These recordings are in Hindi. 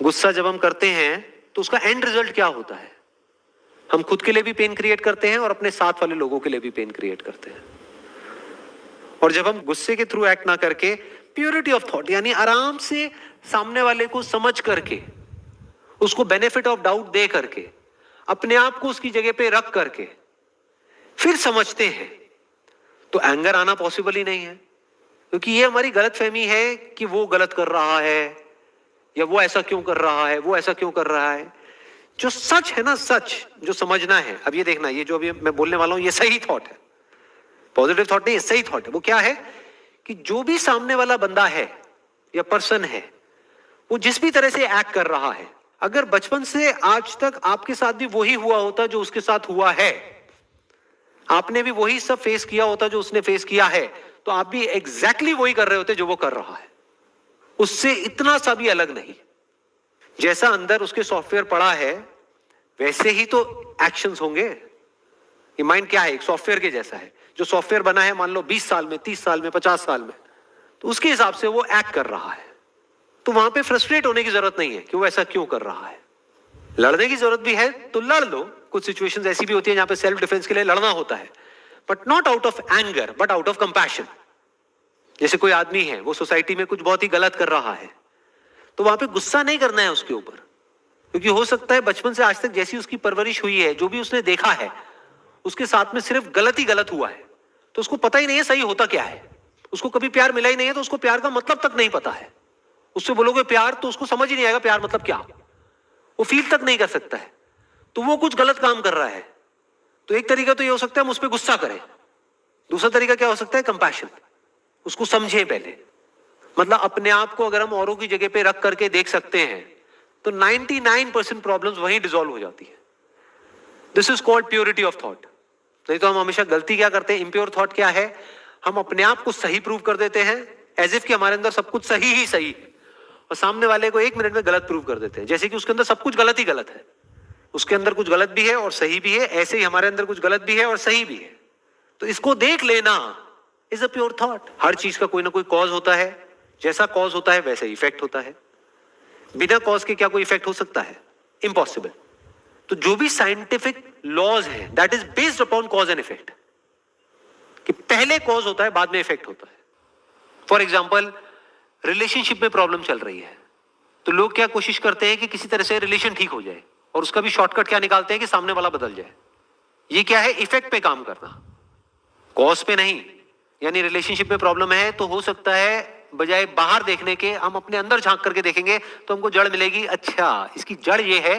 गुस्सा जब हम करते हैं तो उसका एंड रिजल्ट क्या होता है? हम खुद के लिए भी पेन क्रिएट करते हैं और अपने साथ वाले लोगों के लिए भी पेन क्रिएट करते हैं। और जब हम गुस्से के थ्रू एक्ट ना करके प्योरिटी ऑफ थॉट यानी आराम से सामने वाले को समझ करके, उसको बेनिफिट ऑफ डाउट दे करके, अपने आप को उसकी जगह पे रख करके फिर समझते हैं, तो एंगर आना पॉसिबल ही नहीं है। क्योंकि ये हमारी गलतफहमी है कि वो गलत कर रहा है, या वो ऐसा क्यों कर रहा है, वो ऐसा क्यों कर रहा है। जो सच है ना, सच जो समझना है, अब ये देखना, ये जो अभी मैं बोलने वाला हूं ये सही थॉट है, पॉजिटिव थॉट नहीं, ये सही थॉट है। वो क्या है कि जो भी सामने वाला बंदा है या पर्सन है, वो जिस भी तरह से एक्ट कर रहा है, अगर बचपन से आज तक आपके साथ भी वही हुआ होता जो उसके साथ हुआ है, आपने भी वही सब फेस किया होता जो उसने फेस किया है, तो आप भी एग्जैक्टली वही कर रहे होते जो वो कर रहा है, उससे इतना सा भी अलग नहीं। जैसा अंदर उसके सॉफ्टवेयर पड़ा है वैसे ही तो एक्शंस होंगे। ये माइंड क्या है, एक सॉफ्टवेयर के जैसा है। जो सॉफ्टवेयर बना है मान लो 20 साल में, 30 साल में, 50 साल में, तो उसके हिसाब से वो एक्ट कर रहा है। तो वहां पे फ्रस्ट्रेट होने की जरूरत नहीं है कि वो ऐसा क्यों कर रहा है। लड़ने की जरूरत भी है तो लड़ लो, कुछ सिचुएशंस ऐसी भी होती है जहां पे सेल्फ डिफेंस के लिए लड़ना होता है, but not out of anger but out of compassion. जैसे कोई आदमी है, वो सोसाइटी में कुछ बहुत ही गलत कर रहा है, तो वहां पे गुस्सा नहीं करना है उसके ऊपर, क्योंकि हो सकता है बचपन से आज तक जैसी उसकी परवरिश हुई है, जो भी उसने देखा है, उसके साथ में सिर्फ गलत ही गलत हुआ है, तो उसको पता ही नहीं है सही होता क्या है। उसको कभी प्यार मिला ही नहीं है, तो उसको प्यार का मतलब तक नहीं पता है। उससे बोलोगे प्यार तो उसको समझ ही नहीं आएगा प्यार मतलब क्या, वो फील तक नहीं कर सकता है। तो वो कुछ गलत काम कर रहा है। तो एक तरीका तो ये हो सकता है हम उस पर गुस्सा करें, दूसरा तरीका क्या हो सकता है, कंपैशन, उसको समझे पहले। मतलब अपने आप को अगर हम औरों की जगह पे रख करके देख सकते हैं तो 99% प्रॉब्लम्स वहीं डिसॉल्व हो जाती है। This is called purity of thought. नहीं तो हम हमेशा गलती क्या करते हैं, इम्प्योर थॉट क्या है, हम अपने आप को सही प्रूव कर देते हैं एज इफ कि हमारे अंदर सब कुछ सही ही सही है, और सामने वाले को 1 मिनट में गलत प्रूव कर देते हैं, जैसे कि उसके अंदर सब कुछ गलत ही गलत है। उसके अंदर कुछ गलत भी है और सही भी है, ऐसे ही हमारे अंदर कुछ गलत भी है और सही भी है। तो इसको देख लेना इज अ प्योर थॉट। हर चीज का कोई ना कोई कॉज होता है, जैसा कॉज होता है वैसे इफेक्ट होता है। बिना कॉज के क्या कोई इफेक्ट हो सकता है, इम्पॉसिबल। तो जो भी साइंटिफिक लॉज है that is based upon cos and effect, कि पहले कॉज होता है बाद में इफेक्ट होता है। फॉर एग्जाम्पल, रिलेशनशिप में प्रॉब्लम चल रही है, तो लोग क्या कोशिश करते हैं कि किसी तरह से रिलेशन ठीक हो जाए, और उसका भी शॉर्टकट क्या निकालते हैं कि सामने वाला बदल जाए। ये क्या है, इफेक्ट पे काम करना, कॉज पे नहीं। यानी रिलेशनशिप में प्रॉब्लम है तो हो सकता है बजाय बाहर देखने के हम अपने अंदर झांक करके देखेंगे तो हमको जड़ मिलेगी। अच्छा, इसकी जड़ ये है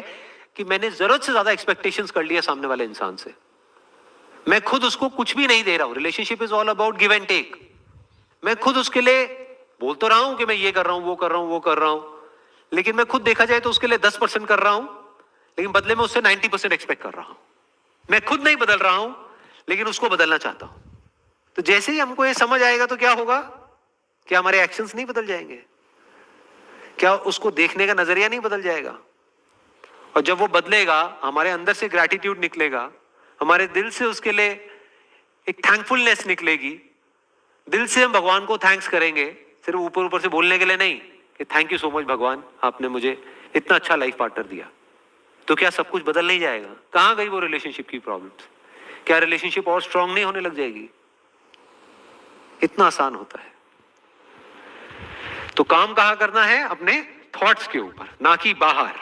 कि मैंने जरूरत से ज्यादा एक्सपेक्टेशंस कर लिया सामने वाले इंसान से, मैं खुद उसको कुछ भी नहीं दे रहा हूं। Relationship is all about give and take. मैं खुद उसके लिए बोल तो रहा हूं कि मैं ये कर रहा हूं, वो कर रहा हूं, वो कर रहा हूं, लेकिन मैं खुद देखा जाए तो उसके लिए 10% कर रहा हूं, लेकिन बदले में उससे 90% एक्सपेक्ट कर रहा हूं। मैं खुद नहीं बदल रहा हूं लेकिन उसको बदलना चाहता हूं। तो जैसे ही हमको ये समझ आएगा तो क्या होगा, क्या हमारे एक्शंस नहीं बदल जाएंगे, क्या उसको देखने का नजरिया नहीं बदल जाएगा। और जब वो बदलेगा, हमारे अंदर से ग्रैटिट्यूड निकलेगा, हमारे दिल से उसके लिए एक थैंकफुलनेस निकलेगी। दिल से हम भगवान को थैंक्स करेंगे, सिर्फ ऊपर ऊपर से बोलने के लिए नहीं कि थैंक यू सो मच भगवान, आपने मुझे इतना अच्छा लाइफ पार्टनर दिया। तो क्या सब कुछ बदल नहीं जाएगा? कहां गई वो रिलेशनशिप की प्रॉब्लम्स? क्या रिलेशनशिप और स्ट्रांग नहीं होने लग जाएगी? इतना आसान होता है। तो काम कहां करना है, अपने थॉट्स के ऊपर, ना कि बाहर।